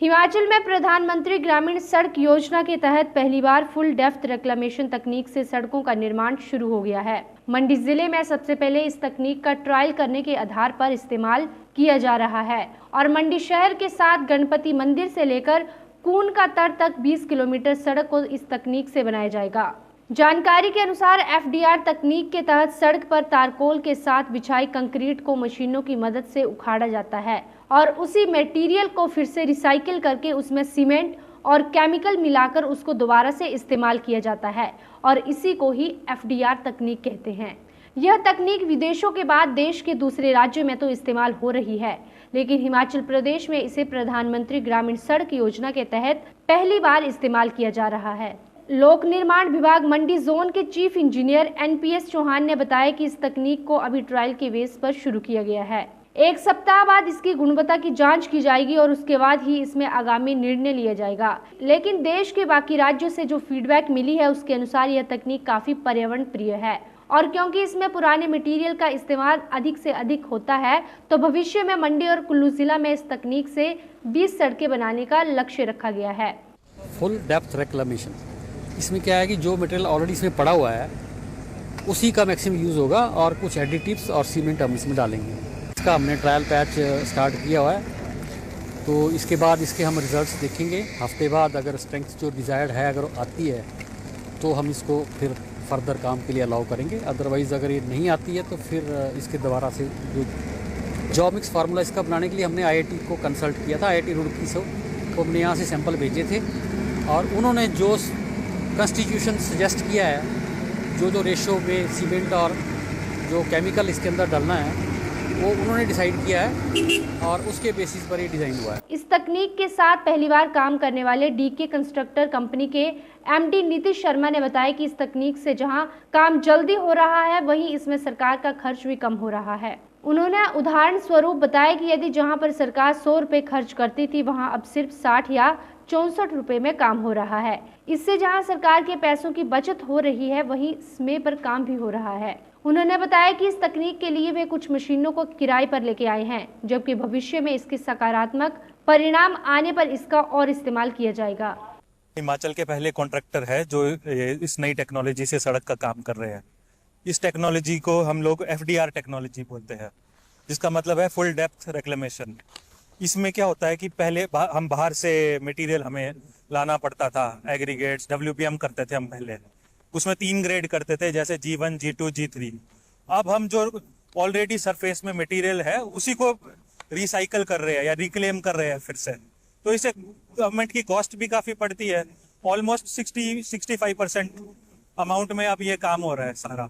हिमाचल में प्रधानमंत्री ग्रामीण सड़क योजना के तहत पहली बार फुल डेप्थ रिक्लेमेशन तकनीक से सड़कों का निर्माण शुरू हो गया है। मंडी जिले में सबसे पहले इस तकनीक का ट्रायल करने के आधार पर इस्तेमाल किया जा रहा है और मंडी शहर के साथ गणपति मंदिर से लेकर कून का तट तक 20 किलोमीटर सड़क को इस तकनीक से बनाया जाएगा। जानकारी के अनुसार एफडीआर तकनीक के तहत सड़क पर तारकोल के साथ बिछाई कंक्रीट को मशीनों की मदद से उखाड़ा जाता है और उसी मटेरियल को फिर से रिसाइकिल करके उसमें सीमेंट और केमिकल मिलाकर उसको दोबारा से इस्तेमाल किया जाता है और इसी को ही एफडीआर तकनीक कहते हैं। यह तकनीक विदेशों के बाद देश के दूसरे राज्यों में तो इस्तेमाल हो रही है, लेकिन हिमाचल प्रदेश में इसे प्रधानमंत्री ग्रामीण सड़क योजना के तहत पहली बार इस्तेमाल किया जा रहा है। लोक निर्माण विभाग मंडी जोन के चीफ इंजीनियर एनपीएस चौहान ने बताया कि इस तकनीक को अभी ट्रायल के बेस पर शुरू किया गया है। एक सप्ताह बाद इसकी गुणवत्ता की जांच की जाएगी और उसके बाद ही इसमें आगामी निर्णय लिया जाएगा। लेकिन देश के बाकी राज्यों से जो फीडबैक मिली है उसके अनुसार यह तकनीक काफी पर्यावरण प्रिय है और क्योंकि इसमें पुराने मटेरियल का इस्तेमाल अधिक से अधिक होता है तो भविष्य में मंडी और कुल्लू जिला में इस तकनीक से 20 सड़कें बनाने का लक्ष्य रखा गया है। फुल डेप्थ रिक्लेमेशन, इसमें क्या है कि जो मटेरियल ऑलरेडी इसमें पड़ा हुआ है उसी का मैक्सिमम यूज़ होगा और कुछ एडिटिव्स और सीमेंट हम इसमें डालेंगे। इसका हमने ट्रायल पैच स्टार्ट किया हुआ है, तो इसके बाद इसके हम रिजल्ट्स देखेंगे। हफ्ते बाद अगर स्ट्रेंथ जो डिज़ायर्ड है अगर आती है तो हम इसको फिर फर्दर काम के लिए अलाउ करेंगे। अदरवाइज़ अगर ये नहीं आती है तो फिर इसके दोबारा से जो जॉब मिक्स फार्मूला इसका बनाने के लिए हमने आईआईटी को कंसल्ट किया था। आईआईटी रुड़की से तो हमने यहाँ से सैंपल भेजे थे और उन्होंने जो कॉन्स्टिट्यूशन सजेस्ट किया है, जो रेशो में सीमेंट और जो केमिकल इसके अंदर डालना है वो उन्होंने डिसाइड किया है और उसके बेसिस पर ये डिज़ाइन हुआ है। इस तकनीक के साथ पहली बार काम करने वाले डीके कंस्ट्रक्टर कंपनी के एमडी नीतीश शर्मा ने बताया कि इस तकनीक से जहां काम जल्दी हो रहा है वहीं इसमें सरकार का खर्च भी कम हो रहा है। उन्होंने उदाहरण स्वरूप बताया कि यदि जहां पर सरकार 100 रुपये खर्च करती थी वहां अब सिर्फ 60 या 64 रुपये में काम हो रहा है। इससे जहां सरकार के पैसों की बचत हो रही है वहीं समय पर काम भी हो रहा है। उन्होंने बताया कि इस तकनीक के लिए वे कुछ मशीनों को किराए पर लेके आए हैं, जबकि भविष्य में इसके सकारात्मक परिणाम आने पर इसका और इस्तेमाल किया जाएगा। हिमाचल के पहले कॉन्ट्रैक्टर है जो इस नई टेक्नोलॉजी से सड़क का काम कर रहे हैं। इस टेक्नोलॉजी को हम लोग एफडीआर टेक्नोलॉजी बोलते हैं, जिसका मतलब है फुल डेप्थ रिक्लेमेशन। इसमें क्या होता है कि पहले हम बाहर से मटेरियल हमें लाना पड़ता था, एग्रीगेट्स डब्ल्यूपीएम करते थे हम पहले, उसमें 3 ग्रेड करते थे जैसे G1, G2, G3। अब हम जो ऑलरेडी सरफेस में मटेरियल है उसी को रिसाइकल कर रहे हैं या रिक्लेम कर रहे हैं फिर से, तो इससे गवर्नमेंट की कॉस्ट भी काफ़ी पड़ती है। ऑलमोस्ट 60-65% अमाउंट में अब ये काम हो रहा है सारा।